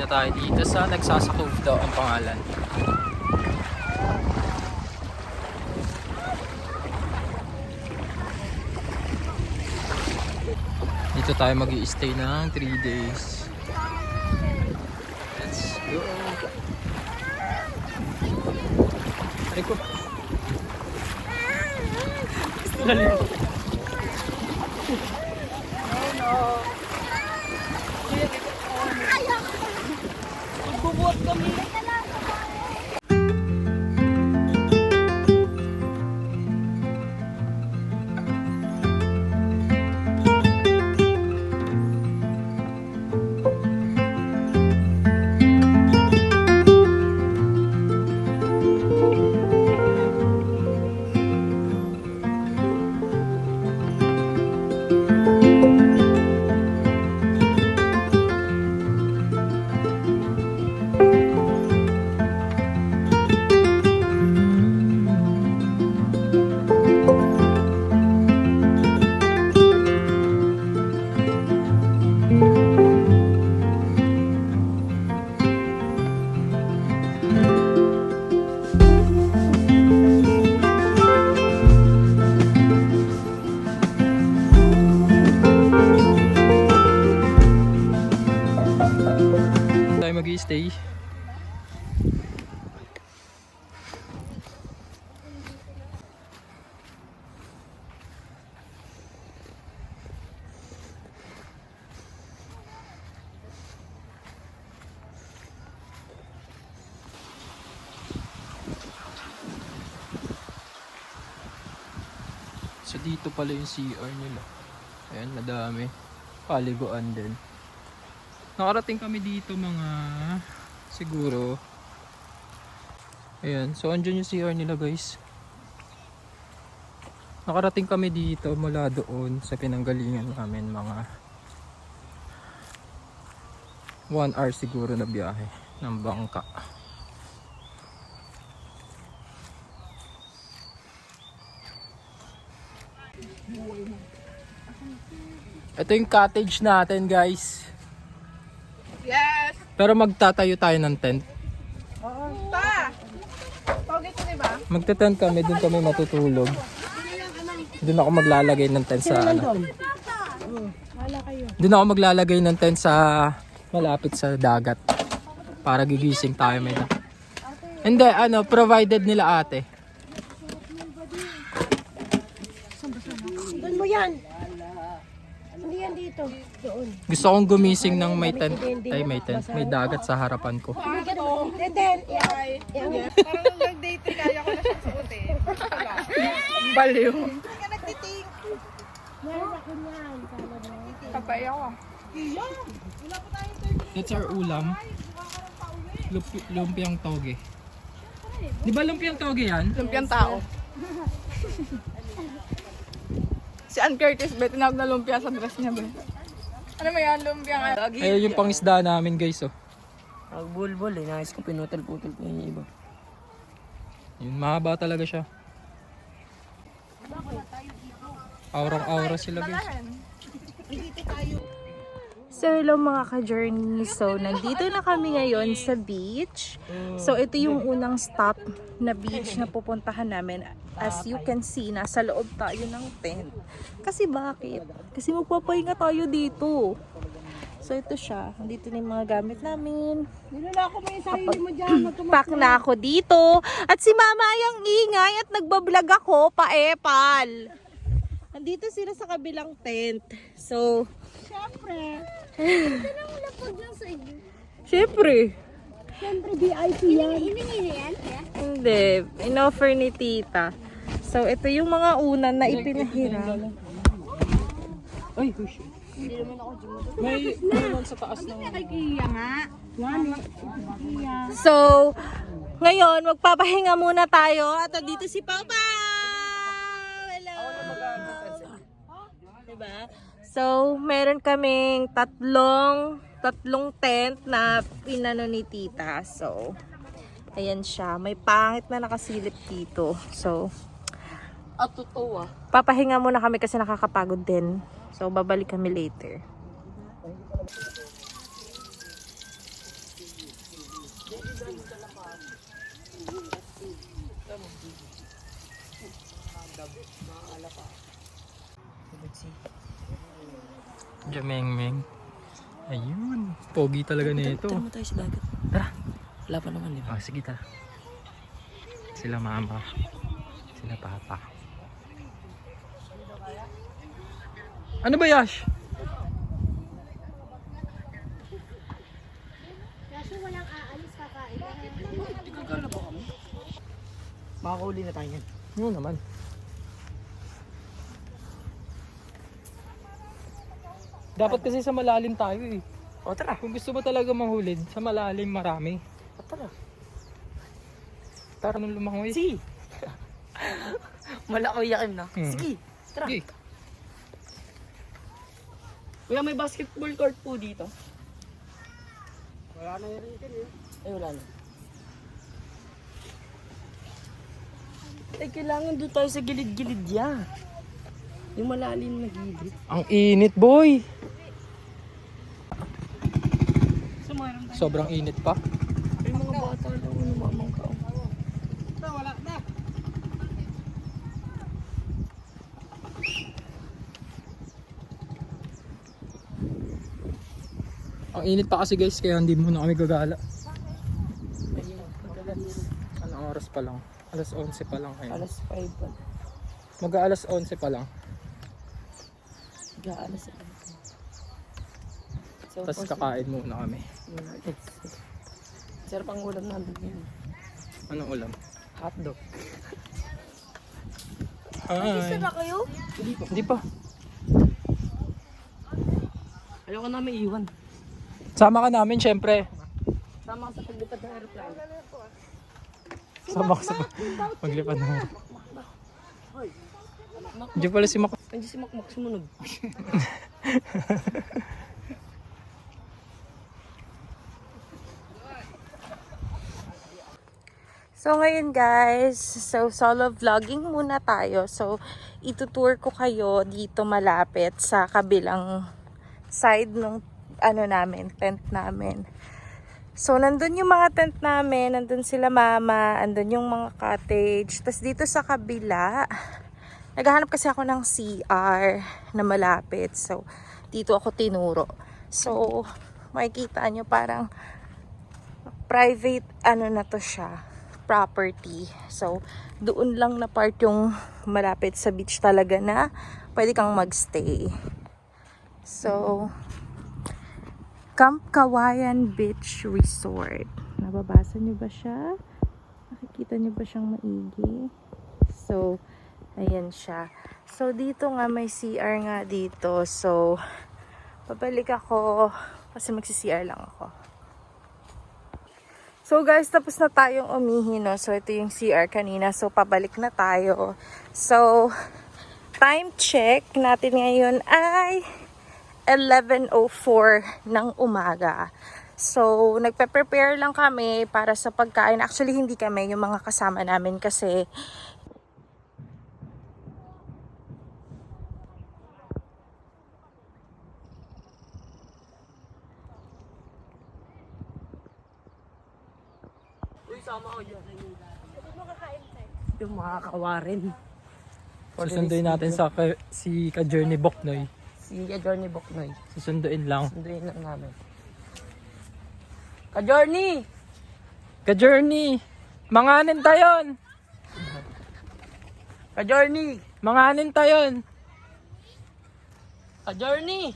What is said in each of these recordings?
na tayo dito sa Nagsasakov daw ang pangalan. Dito tayo mag-i-stay ng 3 days. Let's go. Aray ko. Gusto na rin. Magbubuhat kami. Mag-i-stay. So dito pala yung CR nila. Ayan, madami. Paliguan din. Nakarating kami dito mga siguro. Ayan, so andyan yung CR nila guys. Nakarating kami dito mula doon sa pinanggalingan namin mga 1 hour siguro na biyahe ng bangka. Ito yung cottage natin guys. Yes! Pero magtatayo tayo ng tent. Oo. Pa! Pogi ko, diba? Magte-tent kami, doon kami matutulog. Doon ako maglalagay ng tent sa ano. Doon ako maglalagay ng tent sa malapit sa dagat. Para gigising tayo may na. Hindi, ano, provided nila ate. Doon mo yan. Hindi yan dito. Doon. Gusto kong gumising ng may tent. Ay, may tent. May dagat sa harapan ko. And then, Parang nung nag-day 3, kaya ko na siyang suotin. Baliw. Hindi ka nagtiting. meron ako niyan. Kapay ako. That's our ulam. Lumpiang toge. Di ba lumpiang toge yan? Lumpiang tao. Si Ann Curtis, be, tinawag na lumpia sa dress niya, be. Ano mo yan, lumpiang lagi? Ayun yung pangisda namin guys oh. Bulbul eh, nais ko pinutal-putal pa yung iba. Yun, mahaba talaga siya. Aurang-aura sila guys. So hello mga ka-journey. So nandito na kami ngayon sa beach. So ito yung unang stop na beach na pupuntahan namin. As you can see, nasa loob tayo ng tent. Kasi bakit? Kasi magpapahinga tayo dito. So ito siya. Nandito na yung mga gamit namin. Nilala ko mo yung sarili mo dyan. Pack na ako dito. At si mama yung ingay at nagbablog ako pa-epal. Nandito sila sa kabilang tent. So, Siyempre. syempre. Siyempre, VIP yan. Hiningi yan? Hindi. In-offer ni tita. So, ito yung mga unan na ipinahiram. Ay, hush. May naman sa taas ng... So, ngayon, magpapahinga muna tayo. At dito si Papa! Hello! Diba? So, meron kaming tatlong tent na pinano ni tita. So, ayan siya. May pangit na nakasilip dito. So, At totoo papahinga muna kami kasi nakakapagod din. So, babalik kami later. Jameng-meng. Ayun. Pogi talaga nito. Tara mo tayo sa dagat. Tara. Wala pa naman, di ba? Oh, sige tara. Sila mama. Sila papa. Ano ba, Yash? Kaso walang aalis kakain. Makakahuli na tayo yan. Ano naman? Dapat kasi sa malalim tayo eh. O, tara. Kung gusto mo talaga manghulid, sa malalim marami. O, tara. Tara nung lumangoy. Sige. Malaki yakin na. Hmm. Sige. Tara. Sige. Kuya, may basketball court po dito. Wala na yun eh. Ay, wala na. Ay, kailangan doon tayo sa gilid-gilid yan. Yung malalim na gilid. Ang init, boy! Sumaram tayo. Sobrang init pa. Ay, mga bata lang. Namamang ka. Ang init pa kasi guys, kaya hindi muna kami gagala. Anong oras pa lang? Alas 11 pa lang ngayon. Alas 5 pa. Mag-aalas 11 pa lang. Alas 5. So, Tapos kakain muna kami. Sarap ang ulam namin yun. Anong ulam? Hotdog. Hi! na kayo? Hindi pa. Ayoko na may iwan. Sama ka namin syempre. Sama ka sa paglipad ng aeroplano. Sama ka sa maglipad na. Diyan pala si Mak. Andiyan si Makmak sumunod. So ngayon guys, so solo vlogging muna tayo. So itutour ko kayo dito malapit sa kabilang side ng namin, tent namin. So nandun yung mga tent namin, nandun sila mama, andun yung mga cottage. Tapos dito sa kabila, naghahanap kasi ako ng CR na malapit. So dito ako tinuro. So makikita nyo parang private na to siya, property. So, doon lang na part yung malapit sa beach talaga na pwede kang magstay. So, Camp Kawayan Beach Resort. Nababasa nyo ba siya? Nakikita nyo ba siyang maigi? So, ayan siya. So, dito nga may CR nga dito. So, pabalik ako kasi magsi-CR lang ako. So guys, tapos na tayong umihi, no? So ito yung CR kanina. So pabalik na tayo. So time check natin ngayon ay 11:04 ng umaga. So nagpe-prepare lang kami para sa pagkain. Actually hindi kami, yung mga kasama namin kasi Yung mga kawarin. Susunduin natin sa si Ka-Journey Boknoy. Si Journey Boknoy. Susunduin lang. Sunduin lang namin. Ka-Journey! Ka-Journey! Manganin tayon! Ka-Journey! Manganin tayon! Ka-Journey!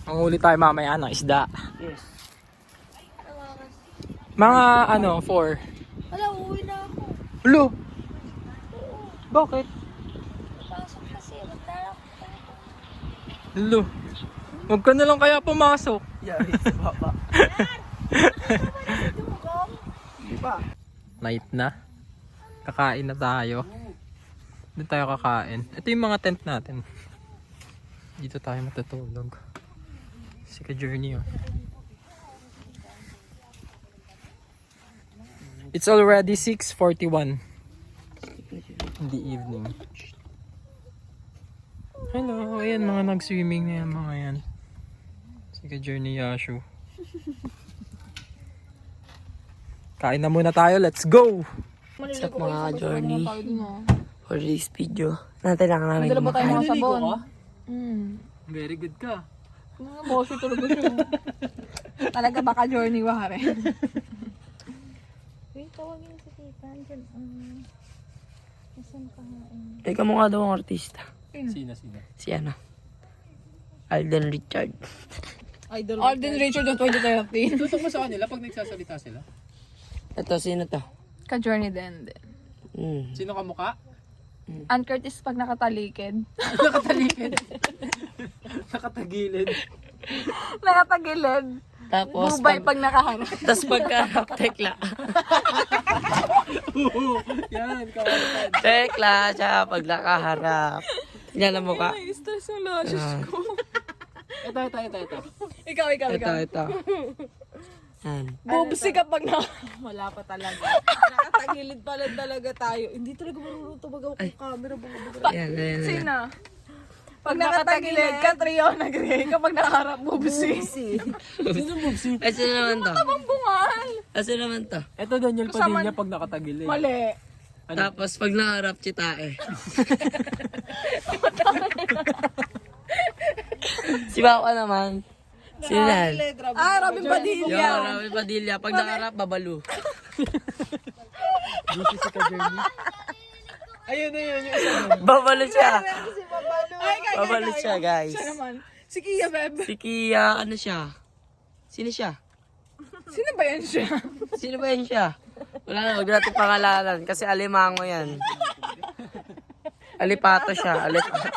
Manghuli tayo mamaya ng isda. Yes. Mga 4. Wala, uuwi na ako. Ulo! Bakit? Pasok kasi, magdala ko. Ulo! Huwag ka na lang kaya pumasok. Yeah, sa baba. Di ba? Night na. Kakain na tayo. Doon tayo kakain. Ito yung mga tent natin. Dito tayo matutulog. Si Ka-Journey oh. It's already 6:41 in the evening. Hello, ayan mga nag-swimming na yan mga yan. Si Ka-Journey Yashu. Kain na muna tayo, let's go! What's up mga journey? For this video, natin lang namin kumakain. Mga sabon. Very good ka. Bossy talaga siya. Talaga baka journey wa rin. Wait, tawagin si Tita. Diyan, nasan ka nga Ay, kamukha daw ang artista. Sino? Si ano? Alden Richard. Alden Richard ng 2013. Tutok mo sa kanila pag nagsasalita sila. Ito, sino to? Ka-journey din. Sino ka mukha? Ann Curtis pag nakatalikid. Nakatalikid. Nakatagilid. Nakatagilid. Tapos, Bubay pag nakaharap. tapos pagka tekla. Yan, kawalan. Tekla siya pag nakaharap. Yan ang mukha. Stress yung lashes ko. Ito. Ikaw. Ito. Yan. Bubsi kapag na... Wala pa talaga. Nakatagilid pala talaga tayo. Hindi talaga marunong tumagaw kung camera. Yan. Sino? Pag nakatagilid, Catriona Gray. Kapag nakaharap, bubsi. Ay, sino naman to? Ang bungal. Ay, sino naman to? Ito Daniel Padilla pag nakatagilid. Mali. Tapos pag nakaharap, chitae. Si Bako naman. Sino yan? Robin Padilla. Yo, Raul Padilla. Pag nakaharap, babalu. Busy si ka-journey. Ayun yung isa. Babalu siya. Ay, Babalu siya, guys. Siya naman. Si Kia, Beb. Si Kia, ano siya? Sino siya? Sino ba yan siya? Sino ba yan siya? Wala na, wag natin pangalanan kasi alimango yan. Alipato siya, alipato.